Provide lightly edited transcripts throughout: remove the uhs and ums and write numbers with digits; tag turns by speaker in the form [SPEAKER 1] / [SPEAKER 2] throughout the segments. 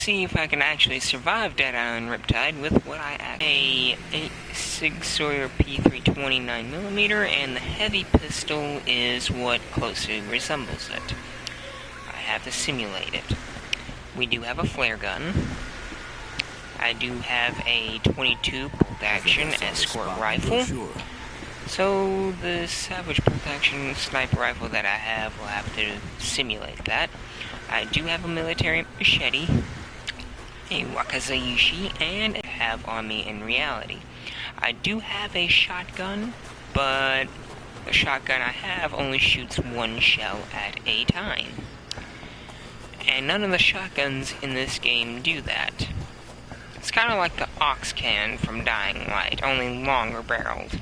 [SPEAKER 1] See if I can actually survive Dead Island Riptide with what I have. A Sig Sauer P320 9mm, and the heavy pistol is what closely resembles it. I have to simulate it. We do have a flare gun. I do have a 22 bolt-action escort rifle. So the Savage bolt-action sniper rifle that I have will have to simulate that. I do have a military machete, a Wakazaishi, and I have on me in reality. I do have a shotgun, but the shotgun I have only shoots one shell at a time. And none of the shotguns in this game do that. It's kind of like the Ox Can from Dying Light, only longer barreled.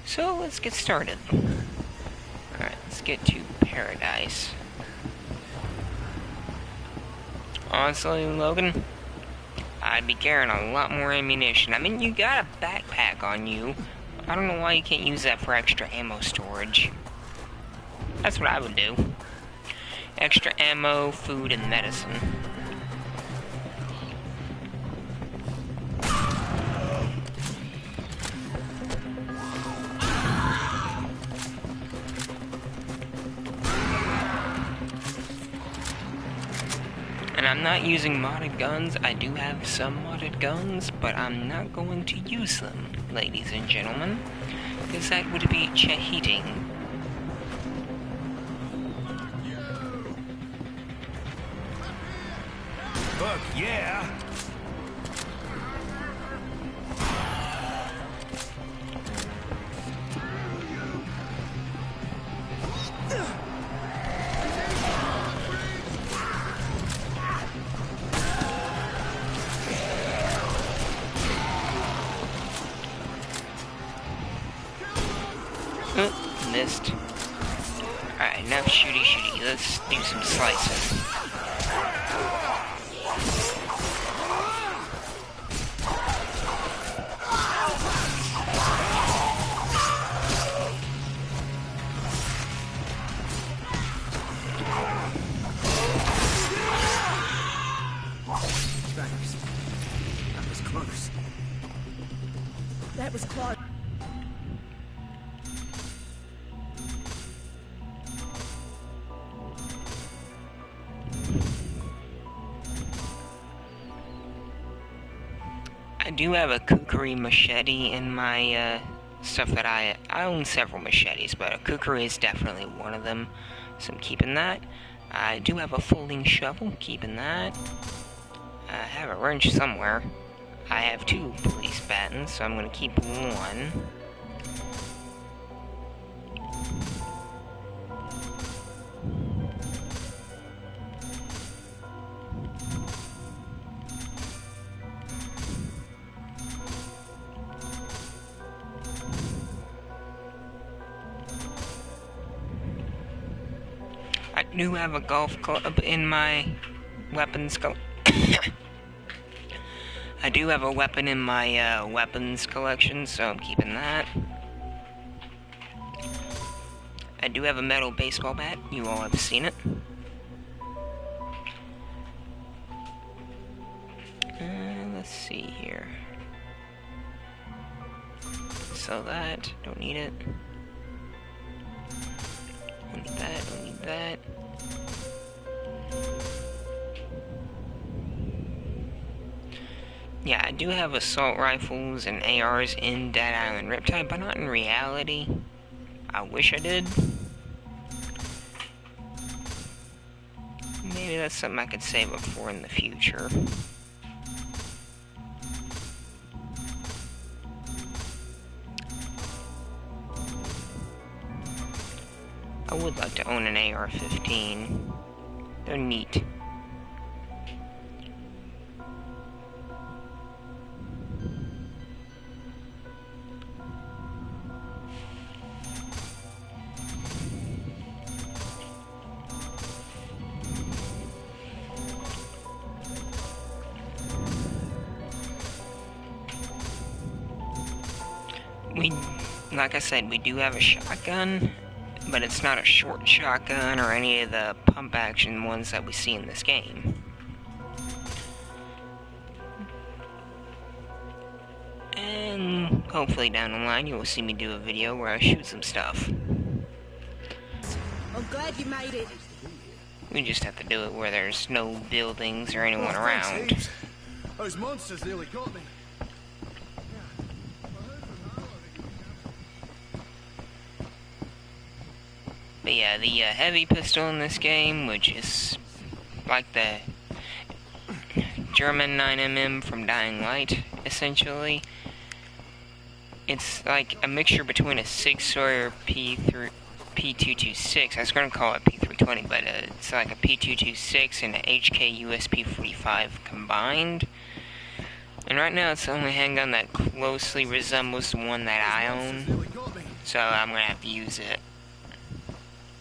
[SPEAKER 1] So let's get started. Alright, let's get to Paradise. Honestly, Logan, I'd be carrying a lot more ammunition. I mean, you got a backpack on you. I don't know why you can't use that for extra ammo storage. That's what I would do. Extra ammo, food, and medicine. And I'm not using modded guns. I do have some modded guns, but I'm not going to use them, ladies and gentlemen, because that would be cheating.
[SPEAKER 2] Fuck yeah!
[SPEAKER 1] Missed. Alright, enough shooty. Let's do some slicing.
[SPEAKER 2] That was close.
[SPEAKER 3] That was close.
[SPEAKER 1] I do have a kukri machete in my stuff that I own several machetes, but a kukri is definitely one of them, so I'm keeping that. I do have a folding shovel, keeping that. I have a wrench somewhere. I have 2 police batons, so I'm going to keep 1. I do have a golf club in my weapons I do have a weapon in my weapons collection, so I'm keeping that. I do have a metal baseball bat. You all have seen it. Let's see here. Sell that. Don't need it. Don't need that. Don't need that. Yeah, I do have assault rifles and ARs in Dead Island Riptide, but not in reality. I wish I did. Maybe that's something I could save up for in the future. I would like to own an AR-15. They're neat. Like I said, we do have a shotgun, but it's not a short shotgun or any of the pump action ones that we see in this game. hopefully down the line you will see me do a video where I shoot some stuff.
[SPEAKER 3] I'm glad you made it.
[SPEAKER 1] We just have to do it where there's no buildings or anyone around.
[SPEAKER 2] Thanks, those monsters nearly got me.
[SPEAKER 1] But yeah, the heavy pistol in this game, which is like the German 9mm from Dying Light, essentially. It's like a mixture between a Sig Sauer P226. I was going to call it P320, but it's like a P226 and a HK USP 45 combined. And right now it's the only handgun that closely resembles the one that I own, so I'm going to have to use it.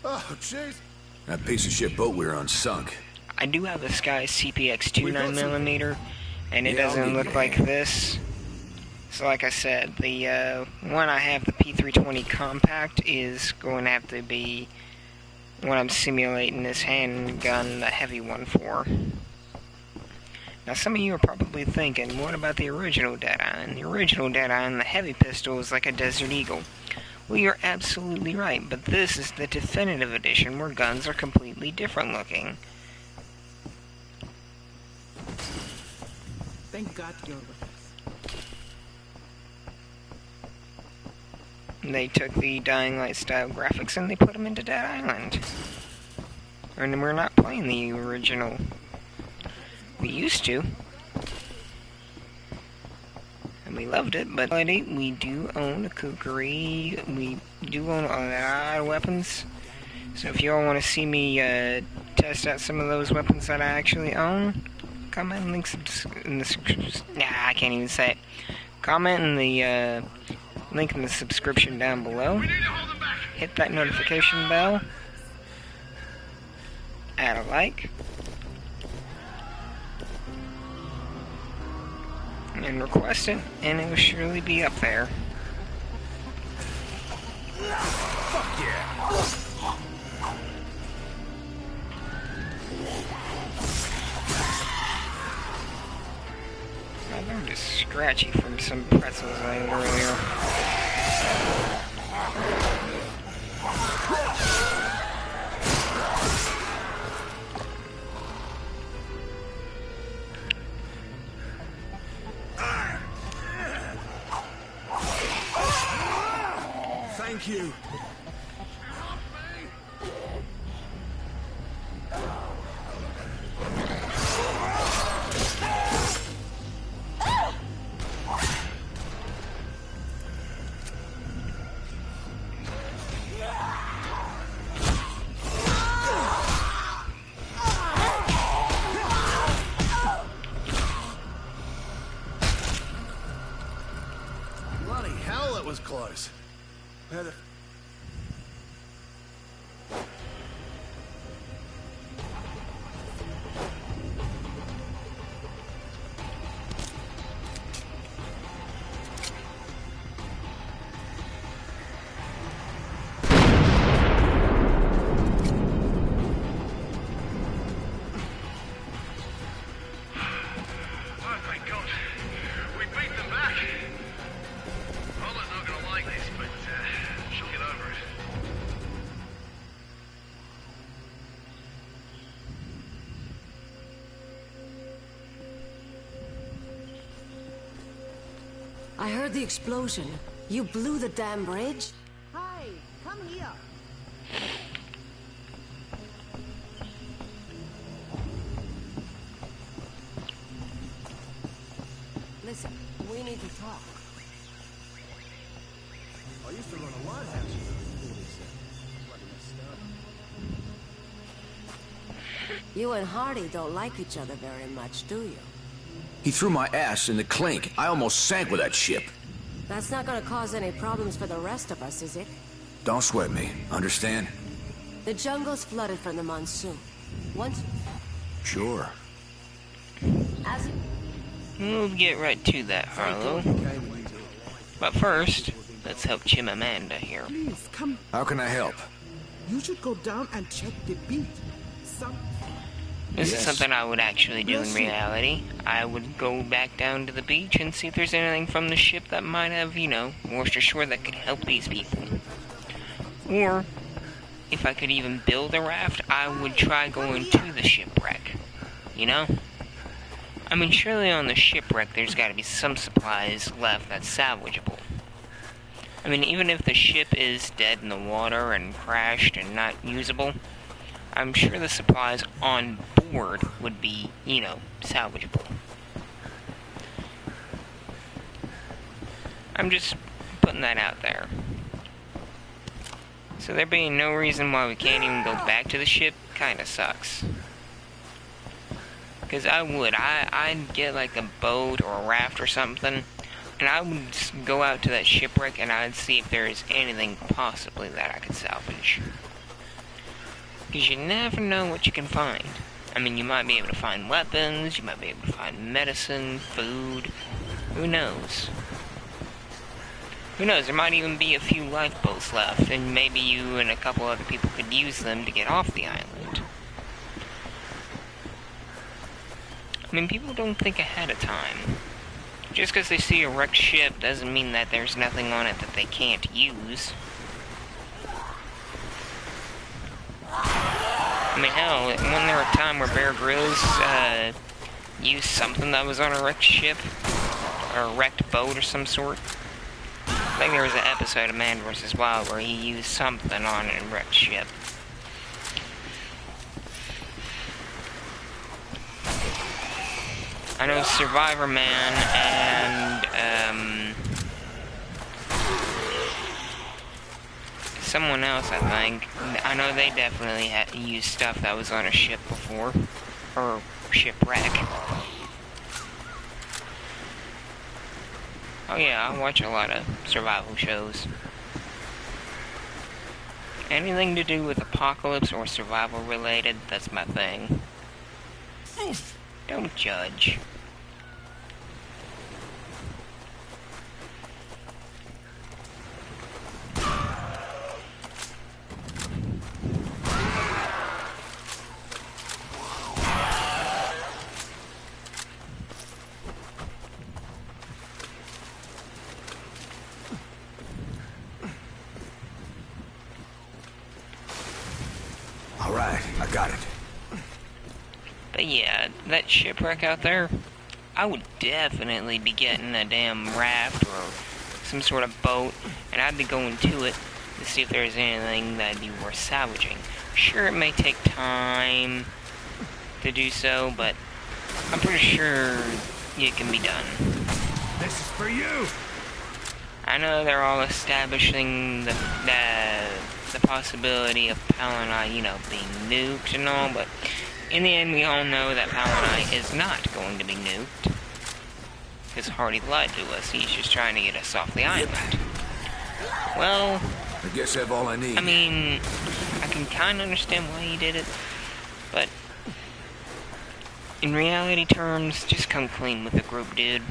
[SPEAKER 2] Oh, jeez.
[SPEAKER 4] That piece of shit boat we were on sunk.
[SPEAKER 1] I do have a Sky CPX-2 9mm, and it
[SPEAKER 4] Yeah, I'll
[SPEAKER 1] doesn't
[SPEAKER 4] need
[SPEAKER 1] look
[SPEAKER 4] your
[SPEAKER 1] like
[SPEAKER 4] hand.
[SPEAKER 1] this. So like I said, the one I have, the P320 Compact, is going to have to be what I'm simulating this handgun, the heavy one, for. Now some of you are probably thinking, what about the original Deadeye? The original Deadeye, the heavy pistol, is like a Desert Eagle. Well, you're absolutely right, but this is the definitive edition where guns are completely different looking.
[SPEAKER 3] Thank God you're with us.
[SPEAKER 1] They took the Dying Light style graphics and they put them into Dead Island. And we're not playing the original. We used to. And we loved it, but we do own a Kukri. We do own a lot of weapons. So if you all want to see me test out some of those weapons that I actually own, comment and link in the I can't even say it. Comment in the link in the subscription down below. Hit that notification bell. Add a like. And request it, and it will surely be up there.
[SPEAKER 2] Fuck yeah.
[SPEAKER 1] I learned it's scratchy from some pretzels I ate earlier.
[SPEAKER 2] Thank you. Bloody hell, that was close. Had a
[SPEAKER 5] Oh, thank God. We beat them back. Paula's not gonna like this, but she'll get over it.
[SPEAKER 6] I heard the explosion. You blew the damn bridge?
[SPEAKER 3] Hey, come here.
[SPEAKER 6] Listen, we need to talk.
[SPEAKER 2] I used to run a lighthouse.
[SPEAKER 6] You and Hardy don't like each other very much, do you?
[SPEAKER 4] He threw my ass in the clink. I almost sank with that ship.
[SPEAKER 6] That's not gonna cause any problems for the rest of us, is it?
[SPEAKER 4] Don't sweat me, understand?
[SPEAKER 6] The jungle's flooded from the monsoon. Once...
[SPEAKER 4] Sure.
[SPEAKER 6] As...
[SPEAKER 1] We'll get right to that, Harlow. But first, let's help Chimamanda here.
[SPEAKER 7] Please, come.
[SPEAKER 4] How can I help?
[SPEAKER 7] You should go down and check the beat. Some...
[SPEAKER 1] This is
[SPEAKER 4] Yes.
[SPEAKER 1] something I would actually do in reality. I would go back down to the beach and see if there's anything from the ship that might have, washed ashore that could help these people. Or, if I could even build a raft, I would try going to the shipwreck. I mean, surely on the shipwreck there's gotta be some supplies left that's salvageable. I mean, even if the ship is dead in the water and crashed and not usable, I'm sure the supplies on board would be, salvageable. I'm just putting that out there. So there being no reason why we can't even go back to the ship kinda sucks. Because I'd get like a boat or a raft or something, and I would just go out to that shipwreck and I'd see if there is anything possibly that I could salvage. Because you never know what you can find. I mean, you might be able to find weapons, you might be able to find medicine, food, who knows? Who knows, there might even be a few lifeboats left, and maybe you and a couple other people could use them to get off the island. I mean, people don't think ahead of time. Just because they see a wrecked ship doesn't mean that there's nothing on it that they can't use. I mean, hell, wasn't there a time where Bear Grylls used something that was on a wrecked ship? Or a wrecked boat or some sort? I think there was an episode of Man vs. Wild where he used something on a wrecked ship. I know Survivor Man and, someone else, I think. I know they definitely had used stuff that was on a ship before. Or shipwreck. Oh yeah, I watch a lot of survival shows. Anything to do with apocalypse or survival related, that's my thing. Don't judge.
[SPEAKER 4] All right, I got it.
[SPEAKER 1] But yeah, that shipwreck out there, I would definitely be getting a damn raft or some sort of boat, and I'd be going to it to see if there's anything that'd be worth salvaging. Sure, it may take time to do so, but I'm pretty sure it can be done.
[SPEAKER 2] This is for you.
[SPEAKER 1] I know they're all establishing the possibility of Palanite, being nuked and all, but in the end, we all know that Palanite is not going to be nuked. Because Hardy lied to us. He's just trying to get us off the island. Well,
[SPEAKER 4] I guess I have all I need.
[SPEAKER 1] I mean, I can kind of understand why he did it, but in reality terms, just come clean with the group, dude.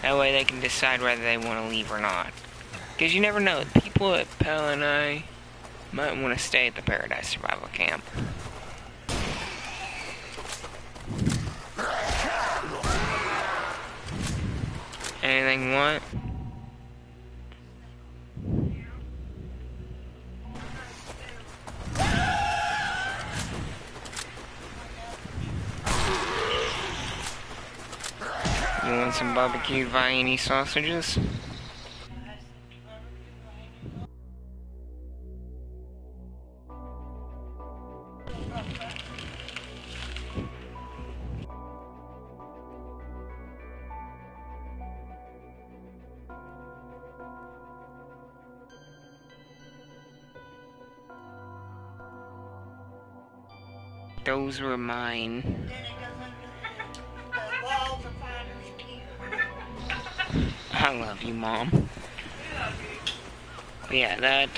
[SPEAKER 1] That way they can decide whether they want to leave or not. Because you never know, people at Palanite might want to stay at the Paradise Survival Camp. Anything you want? You want some barbecued Viennese sausages? Those were mine. I love you, Mom. But yeah, that,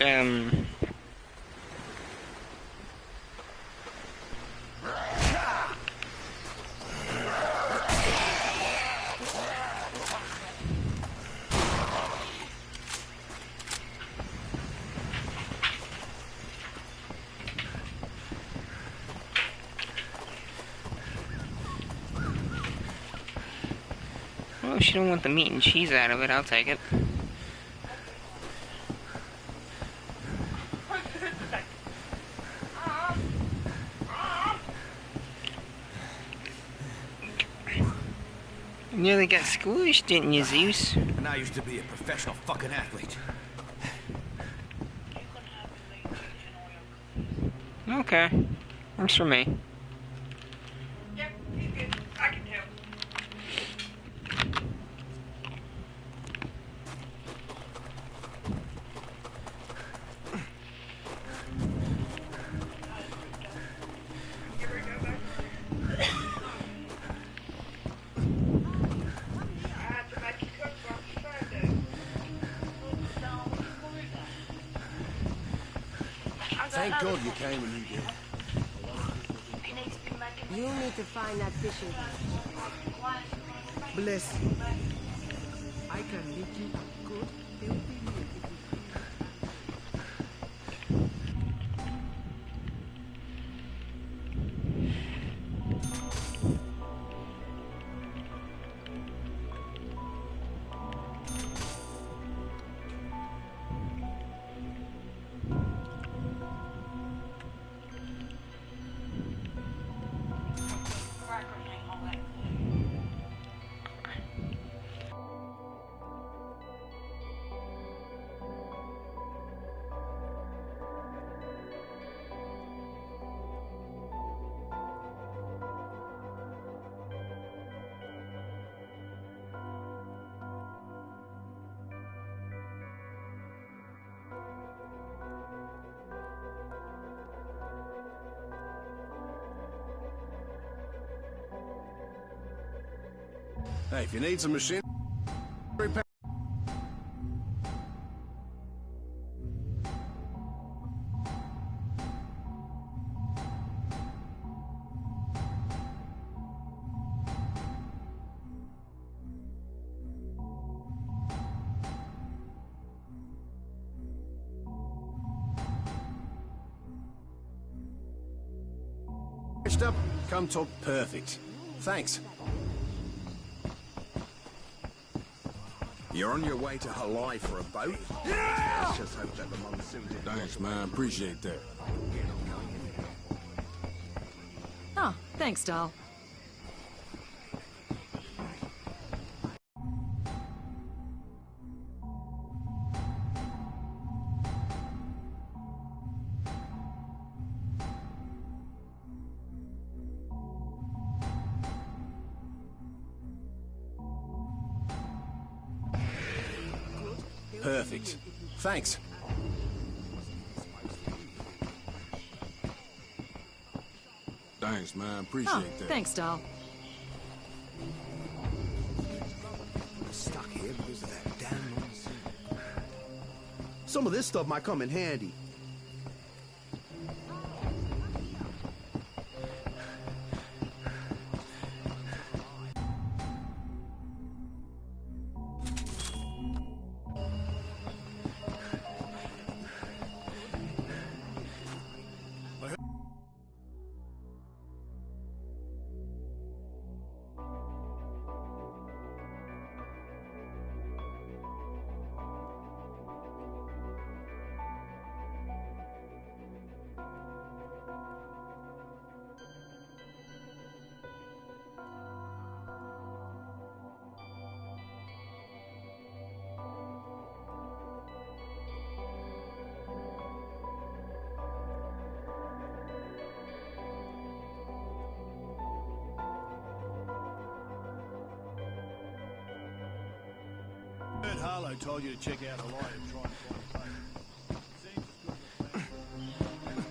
[SPEAKER 1] Oh, if you don't want the meat and cheese out of it, I'll take it. You nearly got squished, didn't you, Zeus?
[SPEAKER 4] And I used to be a professional fucking athlete.
[SPEAKER 1] Okay. Works for me.
[SPEAKER 5] Yep, he's good. I can tell.
[SPEAKER 2] Thank God you came when you did.
[SPEAKER 6] You need to find that fishing village.
[SPEAKER 3] Bless you. I can make you a good, healthy meal if you
[SPEAKER 2] Hey, if you need some machine repair. Up, come talk. Perfect. Thanks.
[SPEAKER 7] You're on your way to Hawaii for a boat? Yeah! Let's just hope that the monsoon didn't...
[SPEAKER 2] Thanks, man. Appreciate that.
[SPEAKER 8] Oh, thanks, doll.
[SPEAKER 2] Perfect. Thanks. Thanks, man. Appreciate
[SPEAKER 8] Oh,
[SPEAKER 2] that.
[SPEAKER 8] thanks, doll.
[SPEAKER 7] We're stuck here because of that damn monsoon.
[SPEAKER 2] Some of this stuff might come in handy.
[SPEAKER 9] Heard Harlow told you to check out Hawaii and try and find a place. Seems as good as a plan.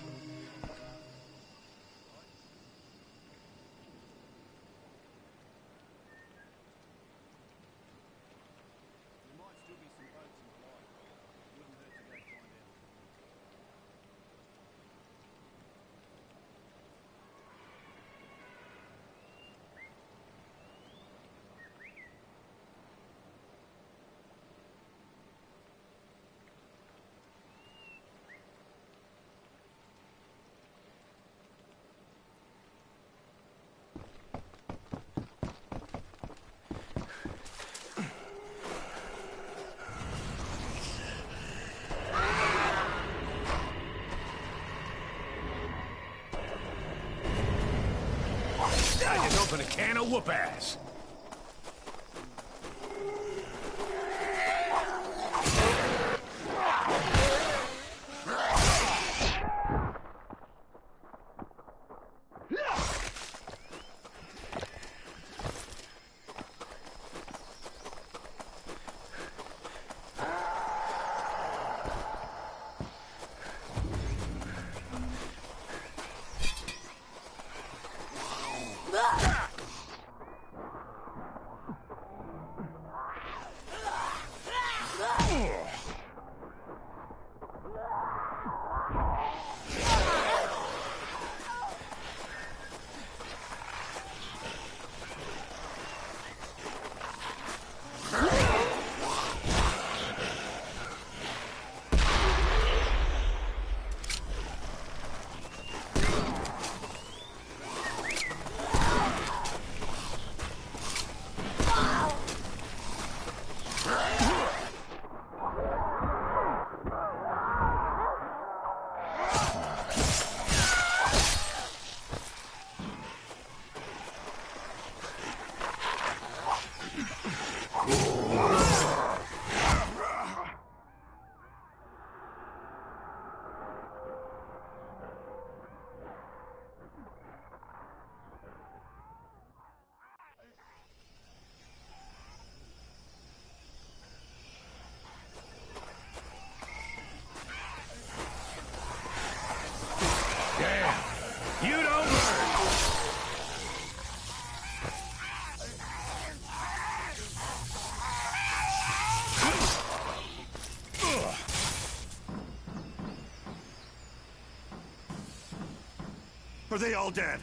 [SPEAKER 9] There might still be some boats in Hawaii. Wouldn't hurt to go find out.
[SPEAKER 2] I just opened a can of whoop ass. You don't learn!
[SPEAKER 7] Are they all dead?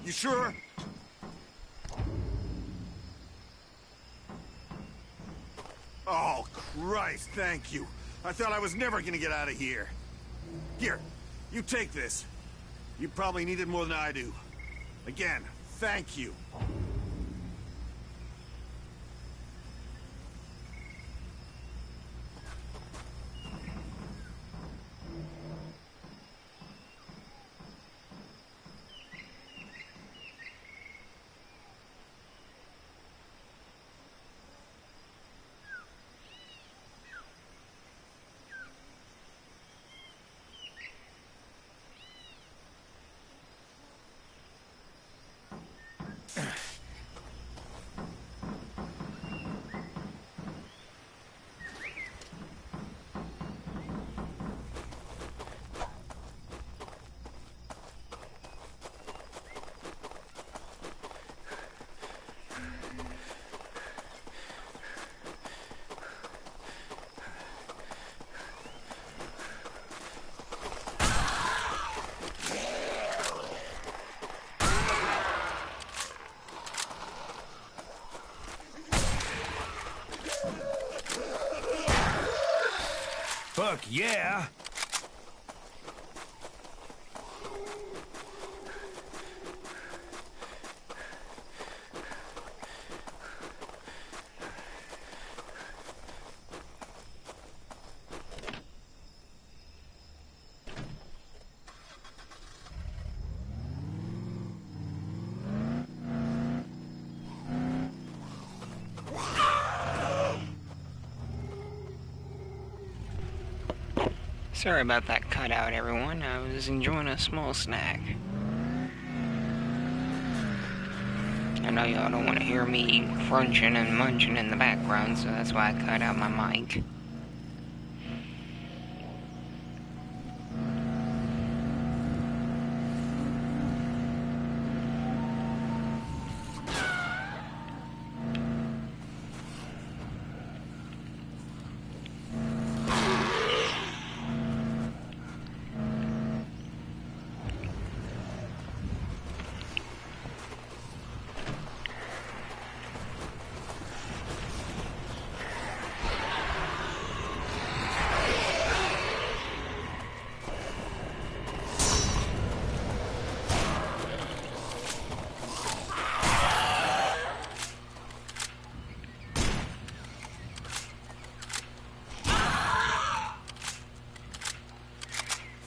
[SPEAKER 7] You sure? Oh, Christ, thank you. I thought I was never gonna get out of here. Here, you take this. You probably need it more than I do. Again, thank you.
[SPEAKER 2] Fuck yeah!
[SPEAKER 1] Sorry about that cutout, everyone. I was enjoying a small snack. I know y'all don't want to hear me crunching and munching in the background, so that's why I cut out my mic.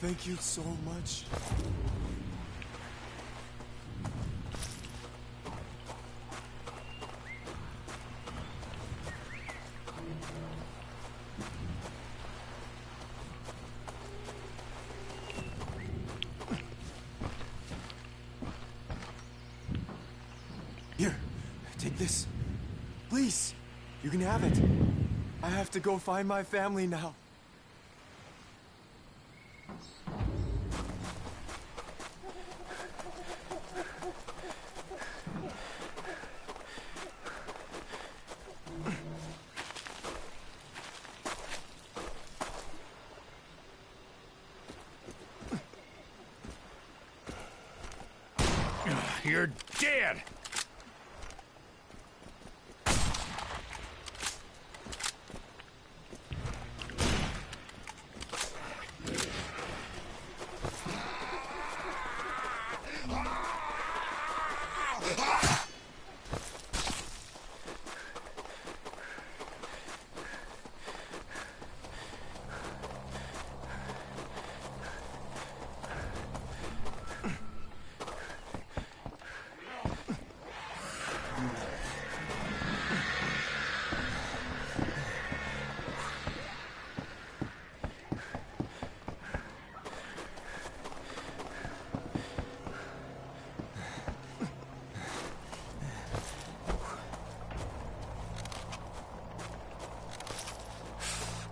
[SPEAKER 10] Thank you so much. Here, take this. Please, you can have it. I have to go find my family now.
[SPEAKER 9] You're dead!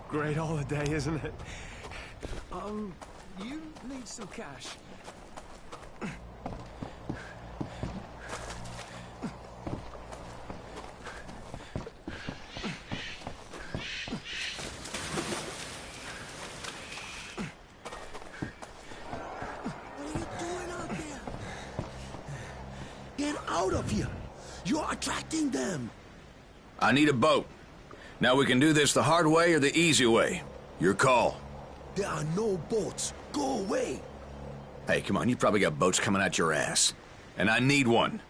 [SPEAKER 10] Great holiday, isn't it? You need some cash.
[SPEAKER 2] What are you doing out there? Get out of here! You're attracting them!
[SPEAKER 4] I need a boat. Now we can do this the hard way or the easy way. Your call.
[SPEAKER 2] There are no boats. Go away!
[SPEAKER 4] Hey, come on, you probably got boats coming out your ass. And I need one.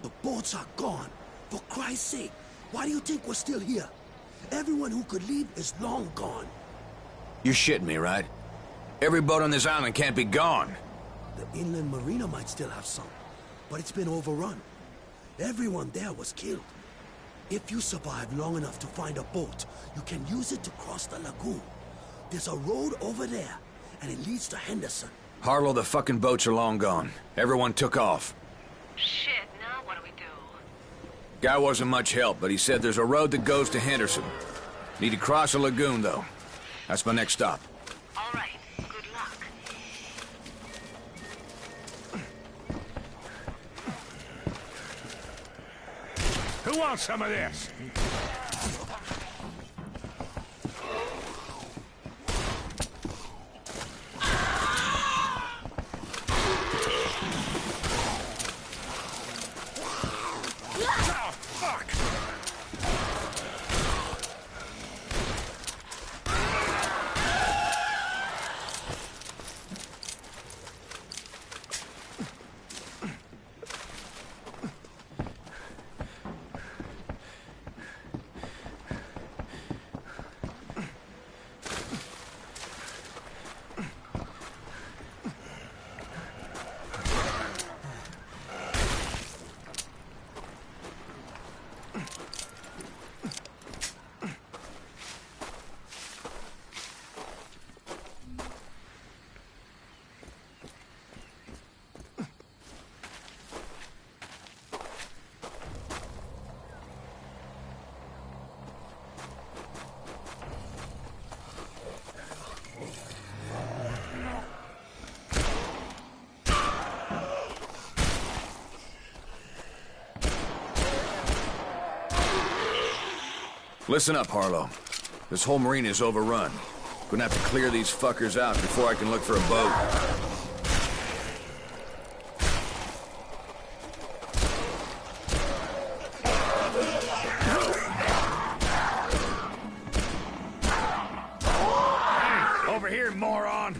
[SPEAKER 2] The boats are gone. For Christ's sake, why do you think we're still here? Everyone who could leave is long gone.
[SPEAKER 4] You're shitting me, right? Every boat on this island can't be gone.
[SPEAKER 2] The inland marina might still have some, but it's been overrun. Everyone there was killed. If you survive long enough to find a boat, you can use it to cross the lagoon. There's a road over there, and it leads to Henderson.
[SPEAKER 4] Harlow, the fucking boats are long gone. Everyone took off.
[SPEAKER 11] Shit, now what do we do?
[SPEAKER 4] Guy wasn't much help, but he said there's a road that goes to Henderson. Need to cross a lagoon, though. That's my next stop.
[SPEAKER 11] All right, good luck.
[SPEAKER 9] Who wants some of this? Oh, fuck!
[SPEAKER 4] Listen up, Harlow. This whole marina is overrun. Gonna have to clear these fuckers out before I can look for a boat.
[SPEAKER 9] Hey, over here, moron!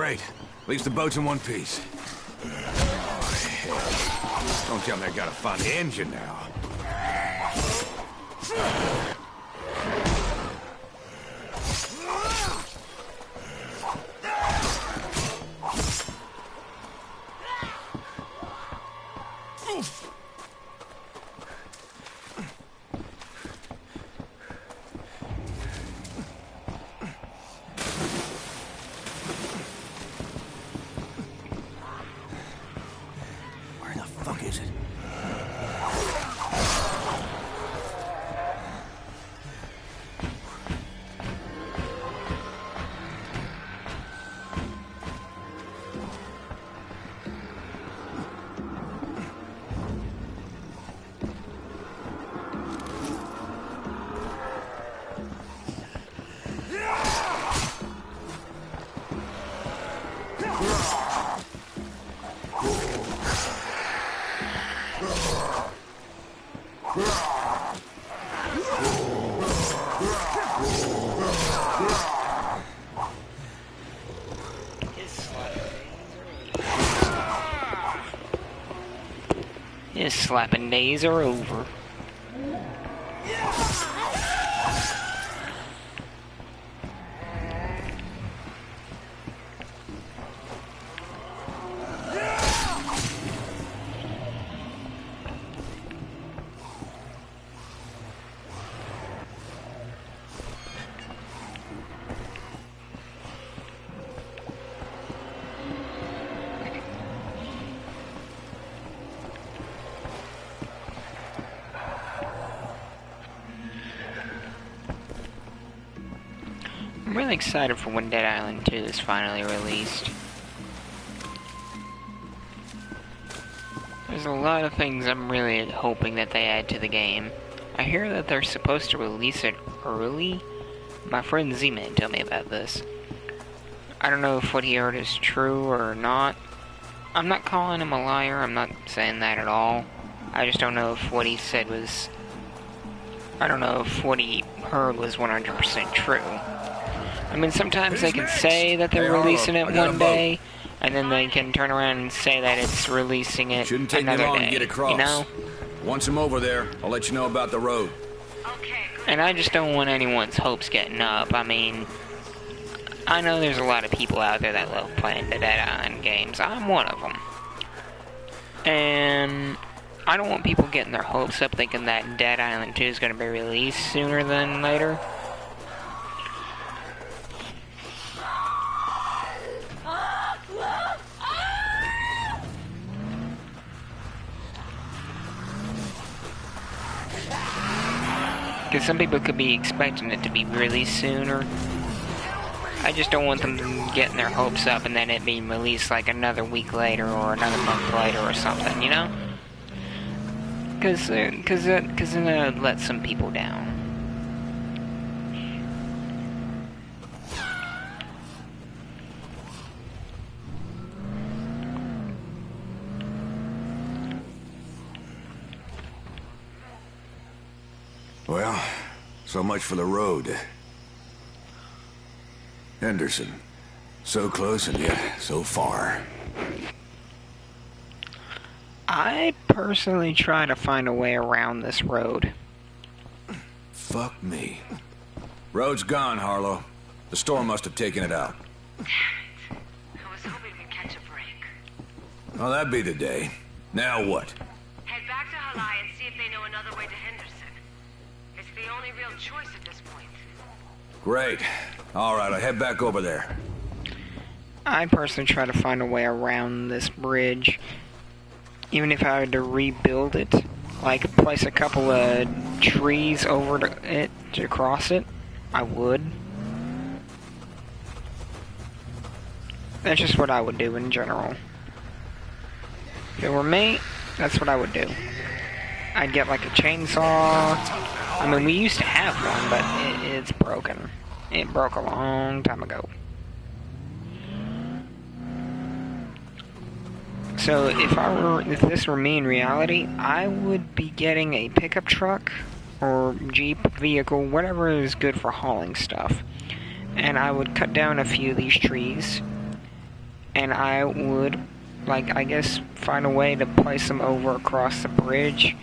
[SPEAKER 4] Great. At least the boat's in one piece. Oh, hell. Don't tell me I gotta find the engine now. Where the fuck is it?
[SPEAKER 1] His slapping days are over. I'm really excited for when Dead Island 2 is finally released. There's a lot of things I'm really hoping that they add to the game. I hear that they're supposed to release it early. My friend Z-Man told me about this. I don't know if what he heard is true or not. I'm not calling him a liar, I'm not saying that at all. I just don't know if what he said was... I don't know if what he heard was 100% true. I mean, sometimes they can say that they're releasing it one day, and then they can turn around and say that it's releasing it
[SPEAKER 4] Shouldn't take me
[SPEAKER 1] another
[SPEAKER 4] long
[SPEAKER 1] day,
[SPEAKER 4] to get across.
[SPEAKER 1] you know?
[SPEAKER 4] Once I'm over there, I'll let you know about the road.
[SPEAKER 1] And I just don't want anyone's hopes getting up. I mean, I know there's a lot of people out there that love playing the Dead Island games. I'm one of them. And I don't want people getting their hopes up thinking that Dead Island 2 is going to be released sooner than later. Because some people could be expecting it to be released sooner. I just don't want them getting their hopes up and then it being released like another week later or another month later or something, you know? Because then it let some people down.
[SPEAKER 4] Well, so much for the road. Henderson. So close and yet so far.
[SPEAKER 1] I personally try to find a way around this road.
[SPEAKER 4] Fuck me. Road's gone, Harlow. The storm must have taken it out.
[SPEAKER 11] Damn it. I was hoping we'd catch a break.
[SPEAKER 4] Well, that'd be the day. Now what?
[SPEAKER 11] Head back to Halai and see if they know another way to Henderson. It's the only real choice at this point.
[SPEAKER 4] Great. Alright, I'll head back over there.
[SPEAKER 1] I personally try to find a way around this bridge. Even if I had to rebuild it. Like, place a couple of trees over it to cross it. I would. That's just what I would do in general. If it were me, that's what I would do. I'd get like a chainsaw. I mean, we used to have one, but it's broken. It broke a long time ago. So if this were me in reality, I would be getting a pickup truck or Jeep vehicle, whatever is good for hauling stuff. And I would cut down a few of these trees and I would, like, I guess, find a way to place them over across the bridge,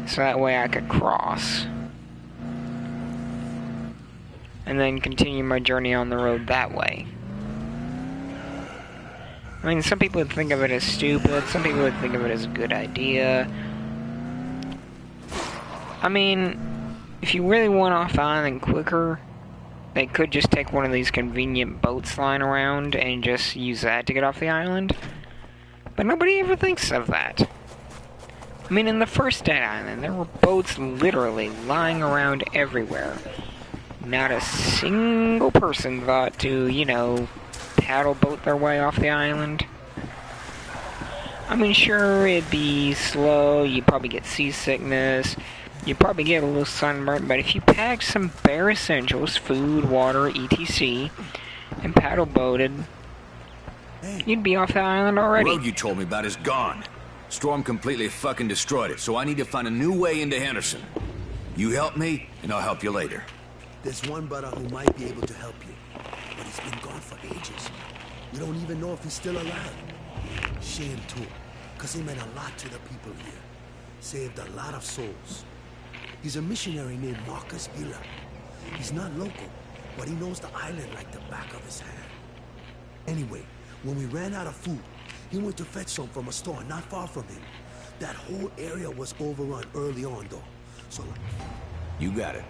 [SPEAKER 1] so that way I could cross. And then continue my journey on the road that way. I mean, some people would think of it as stupid, some people would think of it as a good idea. I mean, if you really want off the island quicker, they could just take one of these convenient boats lying around and just use that to get off the island. But nobody ever thinks of that. I mean, in the first Dead Island, there were boats literally lying around everywhere. Not a single person thought to, you know, paddle boat their way off the island. I mean, sure, it'd be slow, you'd probably get seasickness, you'd probably get a little sunburn, but if you packed some bare essentials, food, water, etc., and paddle boated, you'd be off the island already.
[SPEAKER 4] The road you told me about is gone. Storm completely fucking destroyed it, so I need to find a new way into Henderson. You help me, and I'll help you later.
[SPEAKER 2] There's one brother who might be able to help you, but he's been gone for ages. We don't even know if he's still alive. Shame too, because he meant a lot to the people here. Saved a lot of souls. He's a missionary named Marcus Villa. He's not local, but he knows the island like the back of his hand. Anyway, when we ran out of food, he went to fetch some from a store not far from him. That whole area was overrun early on, though. So...
[SPEAKER 4] You got it.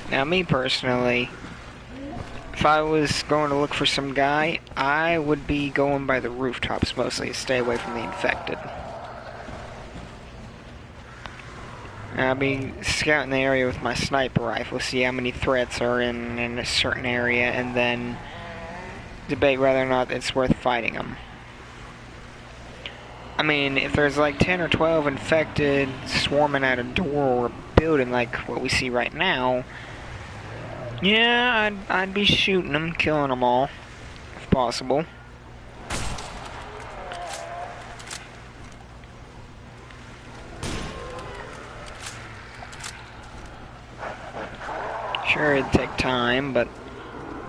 [SPEAKER 1] Now, me personally, if I was going to look for some guy, I would be going by the rooftops mostly to stay away from the infected. I'll be scouting the area with my sniper rifle, see how many threats are in a certain area, and then debate whether or not it's worth fighting them. I mean, if there's like 10 or 12 infected swarming at a door or building like what we see right now, yeah, I'd be shooting them, killing them all, if possible. Sure, it'd take time, but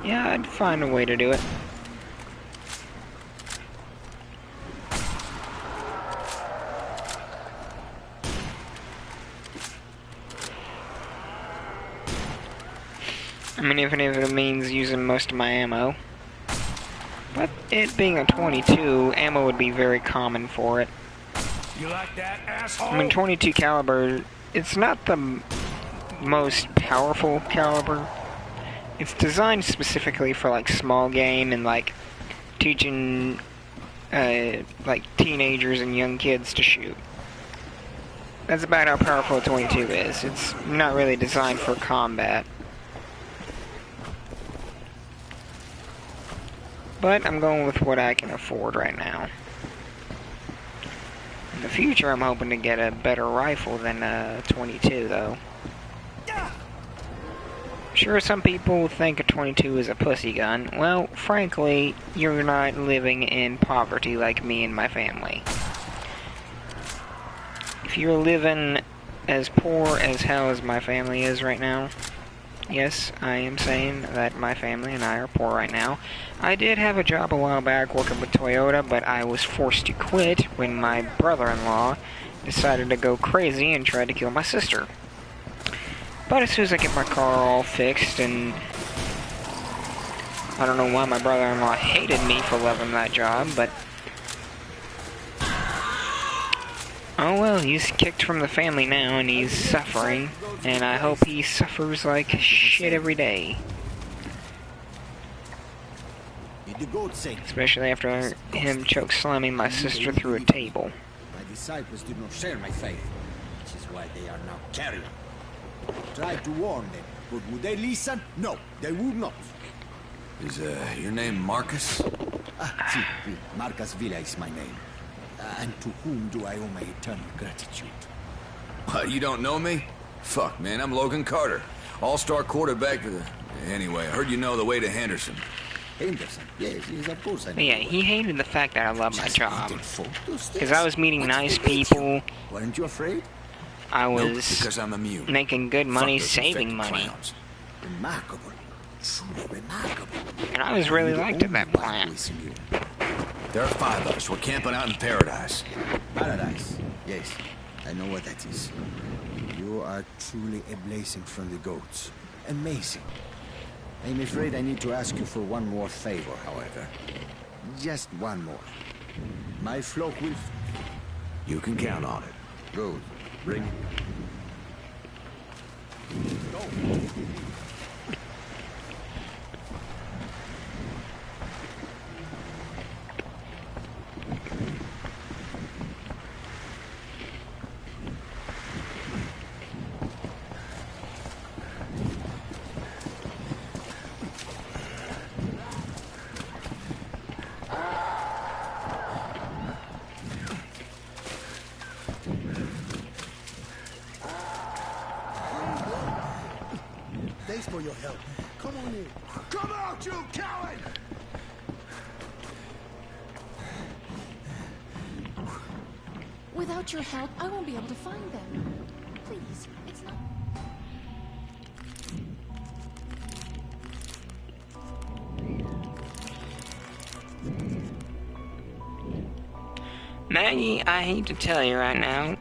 [SPEAKER 1] yeah, I'd find a way to do it. I mean, even if it means using most of my ammo. But it being a 22, ammo would be very common for it.
[SPEAKER 9] You like that, asshole?
[SPEAKER 1] I mean, 22 caliber, it's not the most powerful caliber. It's designed specifically for, like, small game and, like, teaching, like, teenagers and young kids to shoot. That's about how powerful a 22 is. It's not really designed for combat. But I'm going with what I can afford right now. In the future, I'm hoping to get a better rifle than a 22, though. Sure, some people think a 22 is a pussy gun. Well, frankly, you're not living in poverty like me and my family. If you're living as poor as hell as my family is right now, yes, I am saying that my family and I are poor right now. I did have a job a while back working with Toyota, but I was forced to quit when my brother-in-law decided to go crazy and tried to kill my sister. But as soon as I get my car all fixed, and I don't know why my brother-in-law hated me for loving that job, but oh well, he's kicked from the family now and he's suffering, and I hope he suffers like shit every day. Especially after him choke slamming my sister through a table.
[SPEAKER 12] My disciples did not share my faith, which is why they are now carrion. Tried to warn them, but would they listen? No, they would not.
[SPEAKER 4] Is your name Marcus?
[SPEAKER 12] Si, Marcus Villa is my name. And to whom do I owe my eternal gratitude?
[SPEAKER 4] What, you don't know me? Fuck, man, I'm Logan Carter. All-star quarterback for the... Anyway, I heard you know the way to Henderson.
[SPEAKER 12] Henderson? Yes, of course I know.
[SPEAKER 1] But yeah, he hated the fact that I love my job.
[SPEAKER 12] Because
[SPEAKER 1] Because I was meeting nice people.
[SPEAKER 12] Weren't you afraid?
[SPEAKER 1] I was
[SPEAKER 4] because I'm immune.
[SPEAKER 1] making good money,
[SPEAKER 4] Fuck those
[SPEAKER 1] saving
[SPEAKER 4] infected
[SPEAKER 1] money.
[SPEAKER 4] clowns.
[SPEAKER 12] Remarkable. Truly remarkable.
[SPEAKER 1] And I was really liked at that plant.
[SPEAKER 4] There are 5 of us. We're camping out in paradise.
[SPEAKER 12] Paradise. Yes, I know what that is. You are truly a blessing from the goats. Amazing. I'm afraid I need to ask you for one more favor, however. Just one more. My flock will...
[SPEAKER 4] You can count on it.
[SPEAKER 12] Good. Bring it. Go.
[SPEAKER 2] Thanks for your help. Come on in.
[SPEAKER 7] Come out, you coward!
[SPEAKER 8] Without your help, I won't be able to find them. Please, it's not...
[SPEAKER 1] Maggie, I hate to tell you right now,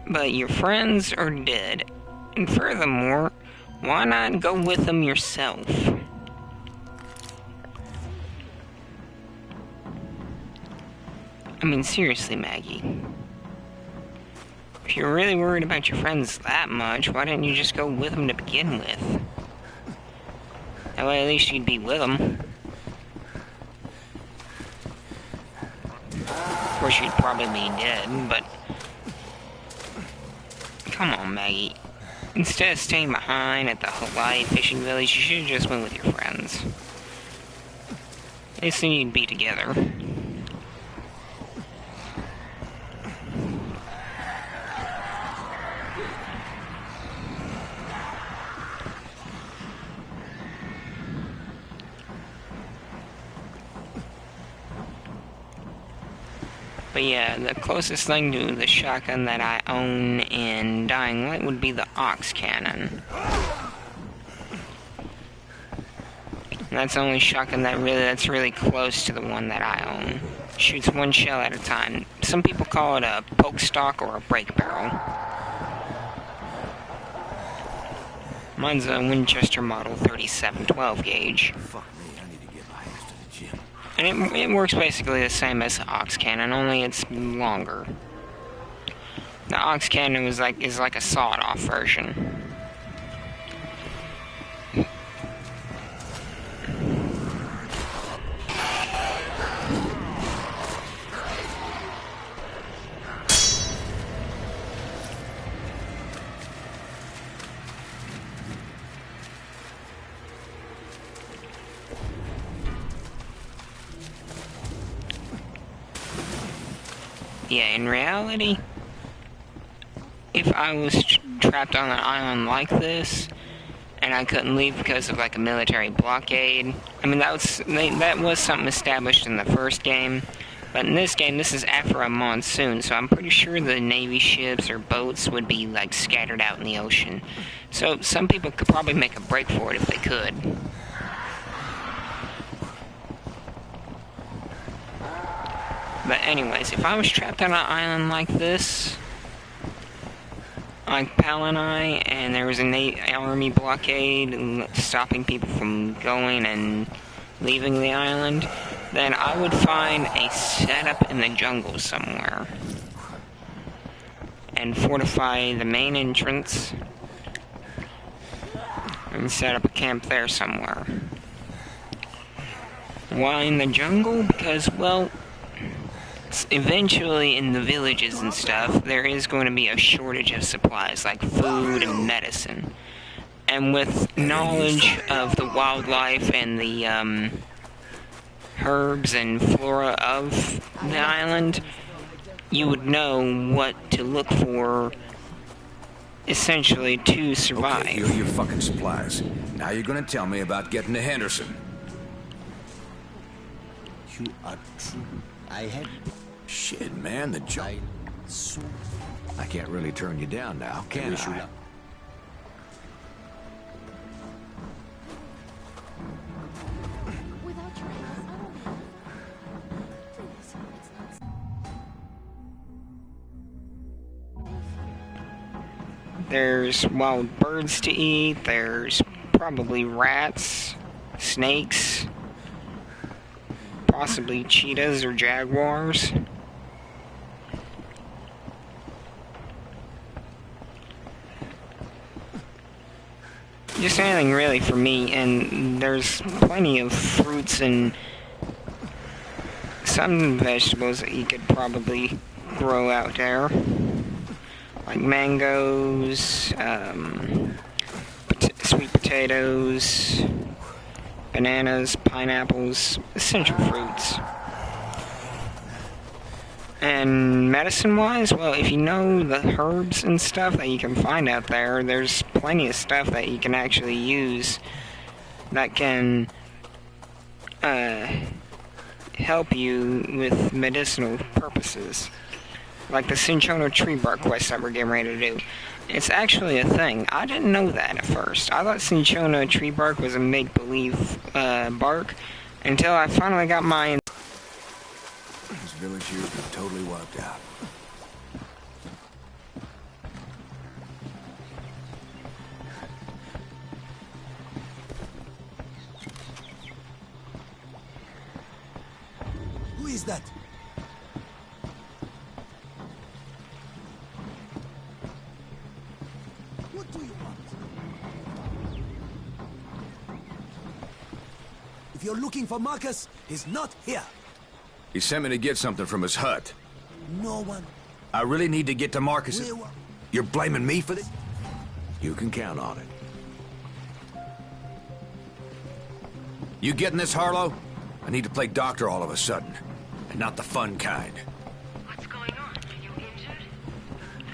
[SPEAKER 1] but your friends are dead. And furthermore, why not go with them yourself? I mean, seriously, Maggie. If you're really worried about your friends that much, why didn't you just go with them to begin with? That way at least you'd be with them. Of course, you'd probably be dead, but... Come on, Maggie. Instead of staying behind at the Hawaii fishing village, you should have just went with your friends. At least then you'd be together. But yeah, the closest thing to the shotgun that I own in Dying Light would be the Ox Cannon. And that's the only shotgun that's really close to the one that I own. Shoots one shell at a time. Some people call it a poke stock or a break barrel. Mine's a Winchester Model 37 12 gauge.
[SPEAKER 2] Fuck me, I need to get my ass to the gym.
[SPEAKER 1] And it works basically the same as the Ox Cannon, only it's longer. The Ox Cannon is like a sawed-off version. Yeah, in reality, if I was trapped on an island like this, and I couldn't leave because of like a military blockade, I mean that was something established in the first game, but in this game, this is after a monsoon, so I'm pretty sure the Navy ships or boats would be like scattered out in the ocean. So some people could probably make a break for it if they could. But anyways, if I was trapped on an island like this, like Pal and I, and there was an army blockade stopping people from going and leaving the island, then I would find a setup in the jungle somewhere and fortify the main entrance and set up a camp there somewhere. Why in the jungle? Because, well, eventually in the villages and stuff, there is going to be a shortage of supplies like food and medicine. And with knowledge of the wildlife and the herbs and flora of the island, you would know what to look for essentially to survive.
[SPEAKER 4] Okay, here are your fucking supplies. Now you're gonna tell me about getting to Henderson.
[SPEAKER 12] You are true. I had...
[SPEAKER 4] Shit, man, the job. I can't really turn you down now, can I?
[SPEAKER 8] Without your help, I don't know. Please, it's not...
[SPEAKER 1] There's wild birds to eat, there's probably rats, snakes, possibly cheetahs or jaguars. Just anything really for me, and there's plenty of fruits and some vegetables that you could probably grow out there. Like mangoes, sweet potatoes, bananas, pineapples, essential fruits. And medicine-wise, well, if you know the herbs and stuff that you can find out there, there's plenty of stuff that you can actually use that can help you with medicinal purposes. Like the Cinchona tree bark quest that we're getting ready to do. It's actually a thing. I didn't know that at first. I thought Cinchona tree bark was a make-believe bark until I finally got my...
[SPEAKER 4] This village here's been totally wiped out.
[SPEAKER 2] Who is that? What do you want? If you're looking for Marcus, he's not here.
[SPEAKER 4] He sent me to get something from his hut.
[SPEAKER 2] No one.
[SPEAKER 4] I really need to get to Marcus.
[SPEAKER 2] Where-
[SPEAKER 4] You're blaming me for this? You can count on it. You getting this, Harlow? I need to play doctor all of a sudden. And not the fun kind.
[SPEAKER 11] What's going on? Are you injured?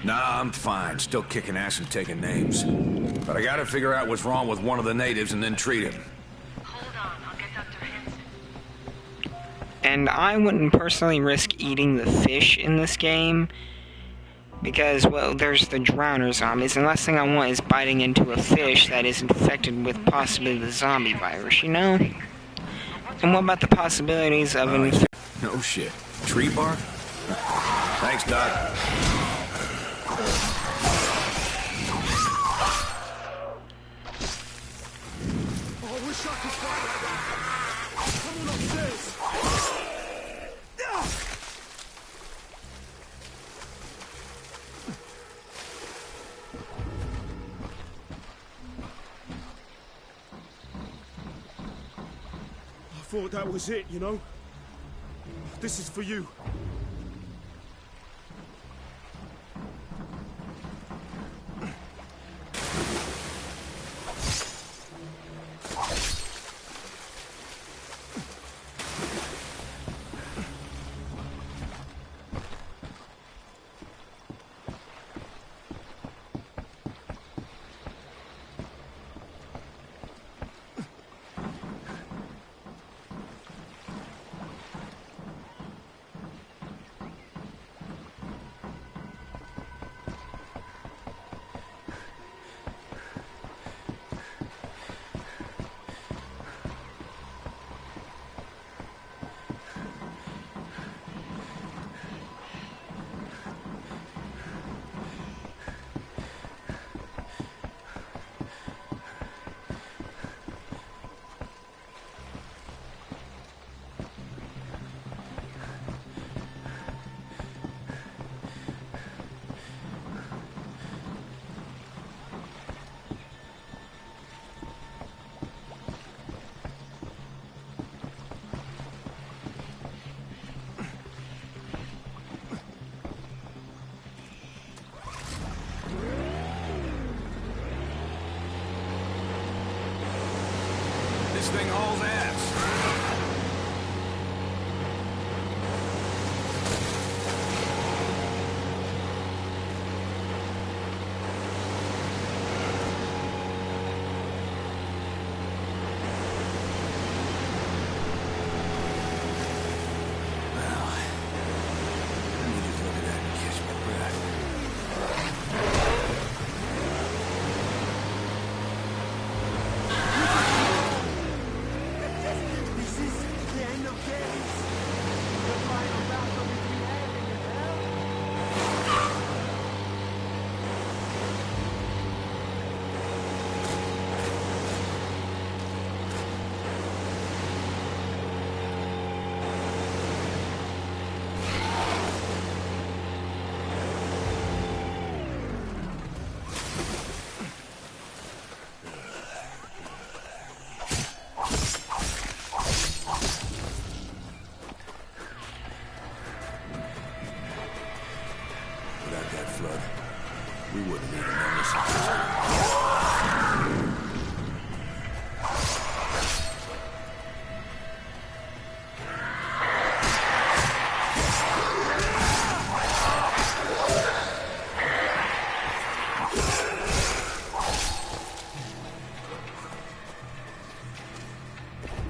[SPEAKER 4] Nah, I'm fine. Still kicking ass and taking names. But I gotta figure out what's wrong with one of the natives and then treat him.
[SPEAKER 11] Hold on, I'll get Dr. Hanson.
[SPEAKER 1] And I wouldn't personally risk eating the fish in this game, because, well, there's the drowner zombies, and the last thing I want is biting into a fish that is infected with possibly the zombie virus, you know? And what about the possibilities of an...
[SPEAKER 4] No shit. Tree bark? Thanks, Doc.
[SPEAKER 2] Oh, I wish I could find someone upstairs.
[SPEAKER 9] I thought that was it, you know? This is for you.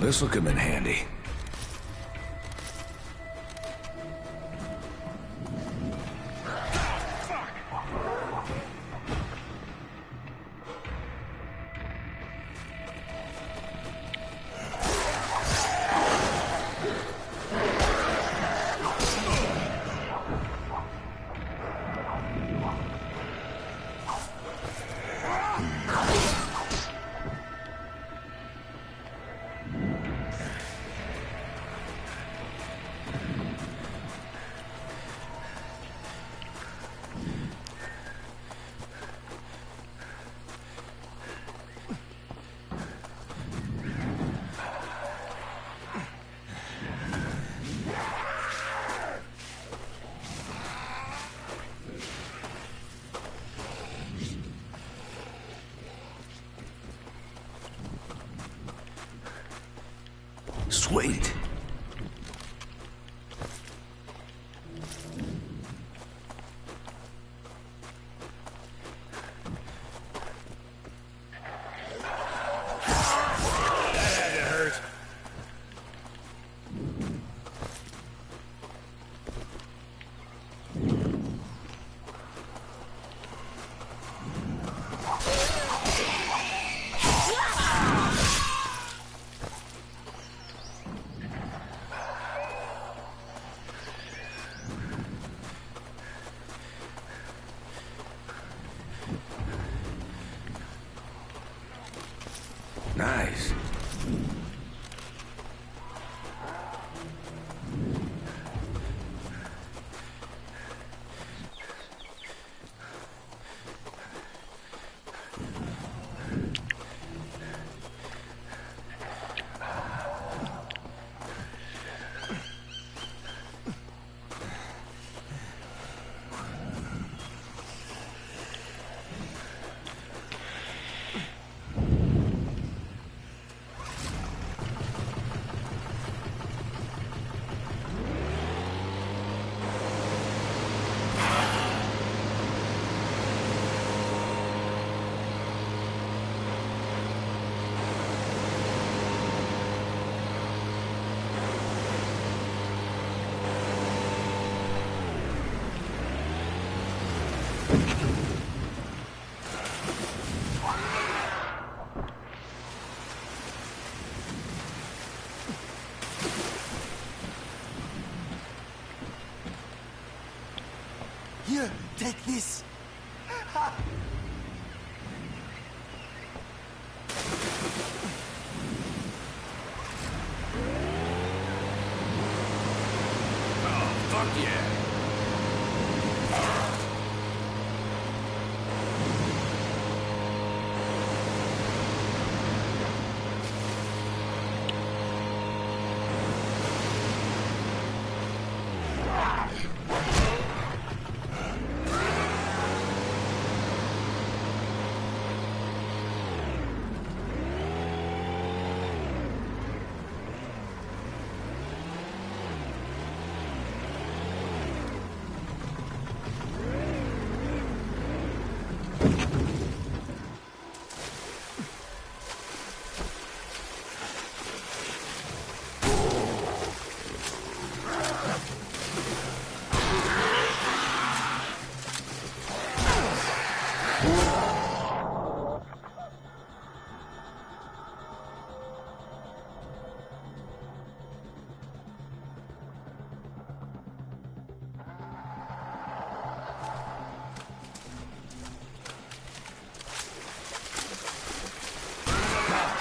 [SPEAKER 4] This'll come in handy. Sweet. Nice.
[SPEAKER 10] Here, take this.
[SPEAKER 4] Oh, fuck yeah.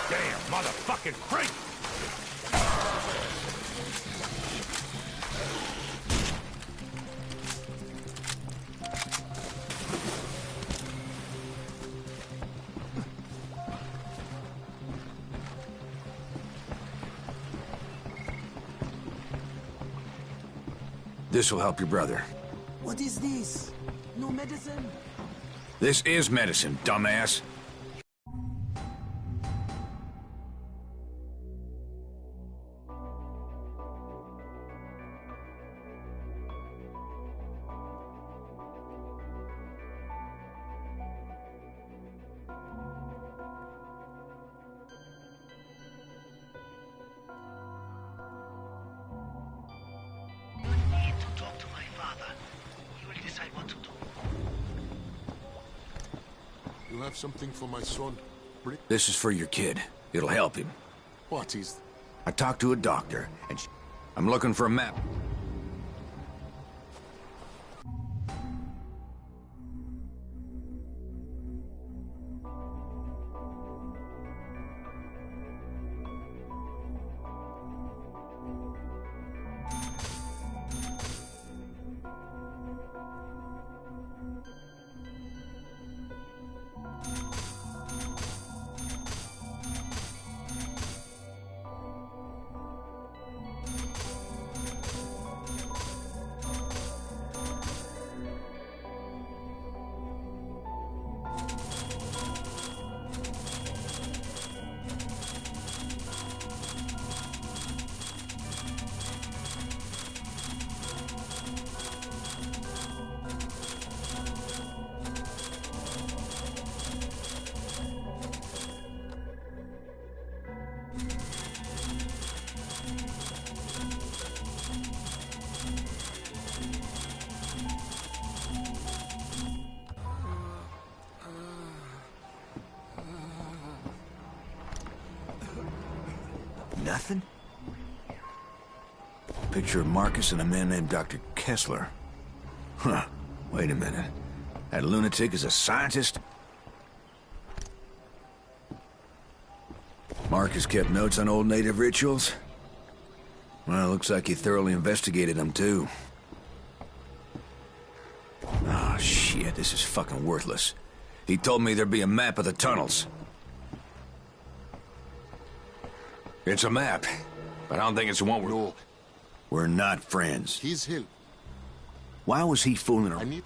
[SPEAKER 5] Damn, motherfucking crate!
[SPEAKER 4] This will help your brother.
[SPEAKER 2] What is this? No medicine?
[SPEAKER 4] This is medicine, dumbass.
[SPEAKER 13] decide what to do.
[SPEAKER 14] You have something for my son?
[SPEAKER 4] This is for your kid. It'll help him.
[SPEAKER 14] What is...
[SPEAKER 4] I talked to a doctor, and I'm looking for a map. Nothing? Picture of Marcus and a man named Dr. Kessler. Huh. Wait a minute. That lunatic is a scientist? Marcus kept notes on old native rituals? Well, looks like he thoroughly investigated them, too. Oh, shit, this is fucking worthless. He told me there'd be a map of the tunnels. It's a map, but I don't think it's the one we're...
[SPEAKER 14] No.
[SPEAKER 4] We're not friends.
[SPEAKER 14] He's help.
[SPEAKER 4] Why was he fooling around?
[SPEAKER 14] I need...